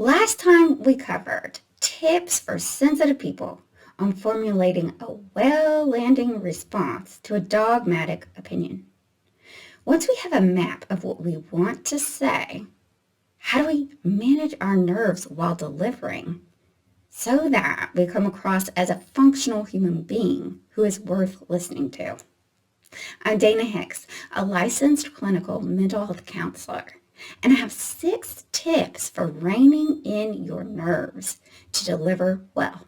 Last time we covered tips for sensitive people on formulating a well-landing response to a dogmatic opinion. Once we have a map of what we want to say, how do we manage our nerves while delivering so that we come across as a functional human being who is worth listening to? I'm Dana Hicks, a licensed clinical mental health counselor, and I have 6 tips for reining in your nerves to deliver well.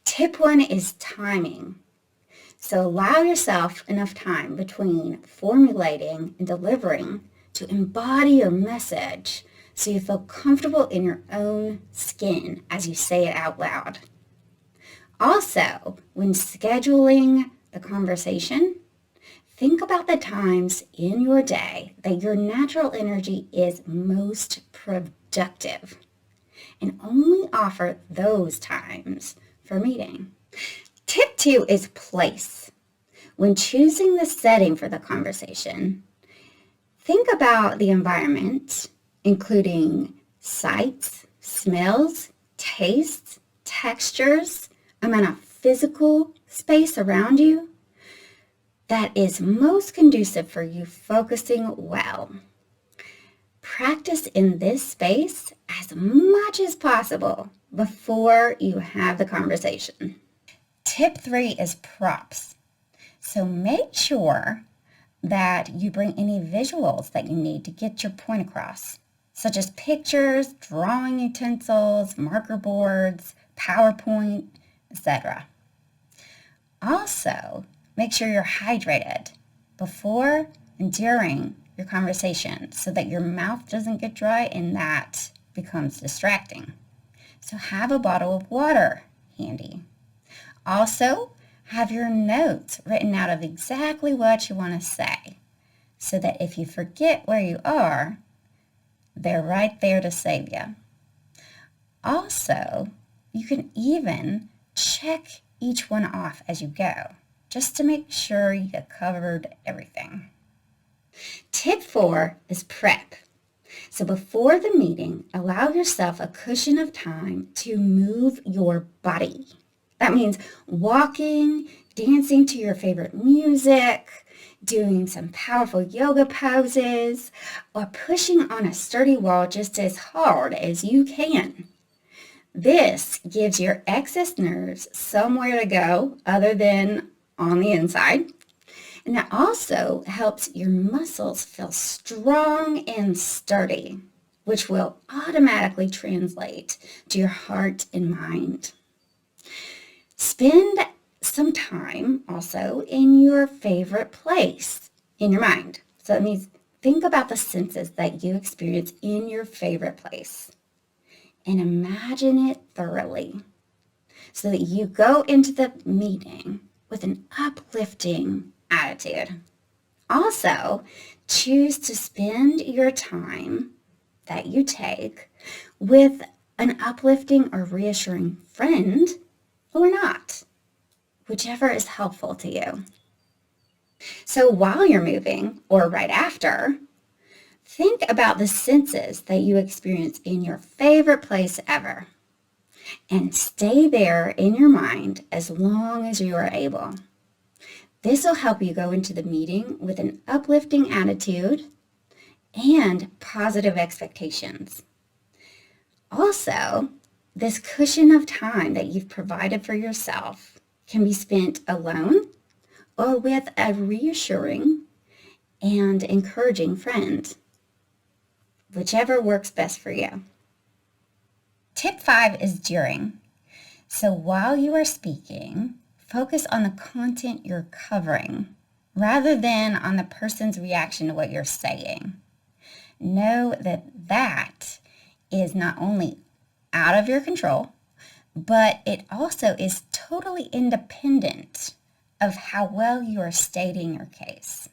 Tip 1 is timing. So allow yourself enough time between formulating and delivering to embody your message so you feel comfortable in your own skin as you say it out loud. Also, when scheduling the conversation, think about the times in your day that your natural energy is most productive and only offer those times for meeting. Tip 2 is place. When choosing the setting for the conversation, think about the environment, including sights, smells, tastes, textures, amount of physical space around you that is most conducive for you focusing well. Practice in this space as much as possible before you have the conversation. Tip 3 is props. So make sure that you bring any visuals that you need to get your point across, such as pictures, drawing utensils, marker boards, PowerPoint, etc. Also, make sure you're hydrated before and during your conversation so that your mouth doesn't get dry and that becomes distracting. So have a bottle of water handy. Also, have your notes written out of exactly what you want to say so that if you forget where you are, they're right there to save you. Also, you can even check each one off as you go, just to make sure you covered everything. Tip 4 is prep. So before the meeting, allow yourself a cushion of time to move your body. That means walking, dancing to your favorite music, doing some powerful yoga poses, or pushing on a sturdy wall just as hard as you can. This gives your excess nerves somewhere to go other than on the inside. And that also helps your muscles feel strong and sturdy, which will automatically translate to your heart and mind. Spend some time also in your favorite place in your mind. So that means think about the senses that you experience in your favorite place and imagine it thoroughly so that you go into the meeting with an uplifting attitude. Also, choose to spend your time that you take with an uplifting or reassuring friend or not, whichever is helpful to you. So while you're moving or right after, think about the senses that you experience in your favorite place ever and stay there in your mind as long as you are able. This will help you go into the meeting with an uplifting attitude and positive expectations. Also, this cushion of time that you've provided for yourself can be spent alone or with a reassuring and encouraging friend, whichever works best for you. Tip 5 is during. So while you are speaking, focus on the content you're covering rather than on the person's reaction to what you're saying. Know that that is not only out of your control, but it also is totally independent of how well you are stating your case.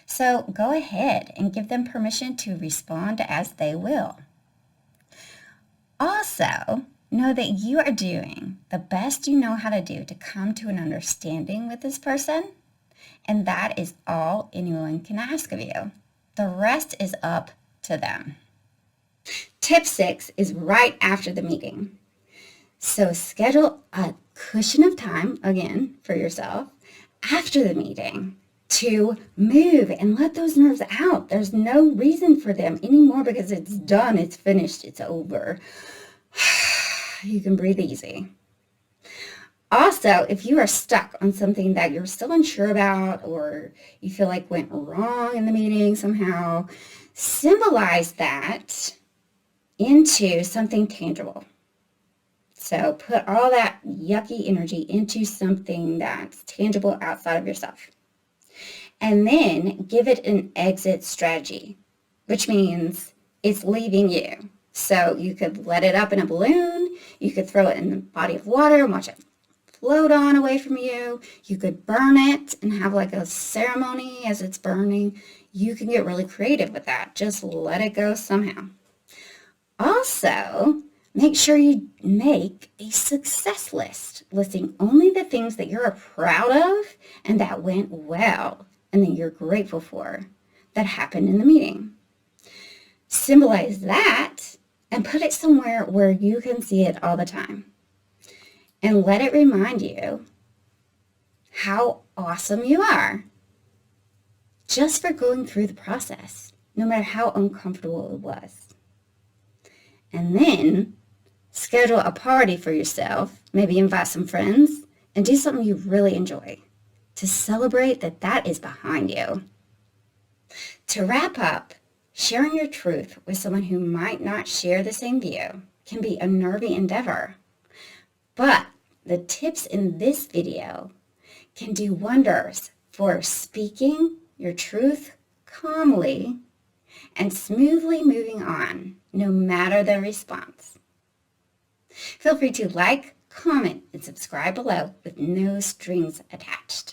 So go ahead and give them permission to respond as they will. Also, know that you are doing the best you know how to do to come to an understanding with this person, and that is all anyone can ask of you. The rest is up to them. Tip 6 is right after the meeting. So schedule a cushion of time, again, for yourself after the meeting to move and let those nerves out. There's no reason for them anymore because it's done, it's finished, it's over. You can breathe easy. Also, if you are stuck on something that you're still unsure about or you feel like went wrong in the meeting somehow, symbolize that into something tangible. So put all that yucky energy into something that's tangible outside of yourself. And then give it an exit strategy, which means it's leaving you. So you could let it up in a balloon. You could throw it in a body of water and watch it float on away from you. You could burn it and have like a ceremony as it's burning. You can get really creative with that. Just let it go somehow. Also, make sure you make a success list, listing only the things that you're proud of and that went well and that you're grateful for that happened in the meeting. Symbolize that and put it somewhere where you can see it all the time. And let it remind you how awesome you are just for going through the process, no matter how uncomfortable it was. And then schedule a party for yourself, maybe invite some friends, and do something you really enjoy to celebrate that is behind you. To wrap up, sharing your truth with someone who might not share the same view can be a nervy endeavor. But the tips in this video can do wonders for speaking your truth calmly and smoothly moving on, no matter the response. Feel free to like, comment, and subscribe below with no strings attached.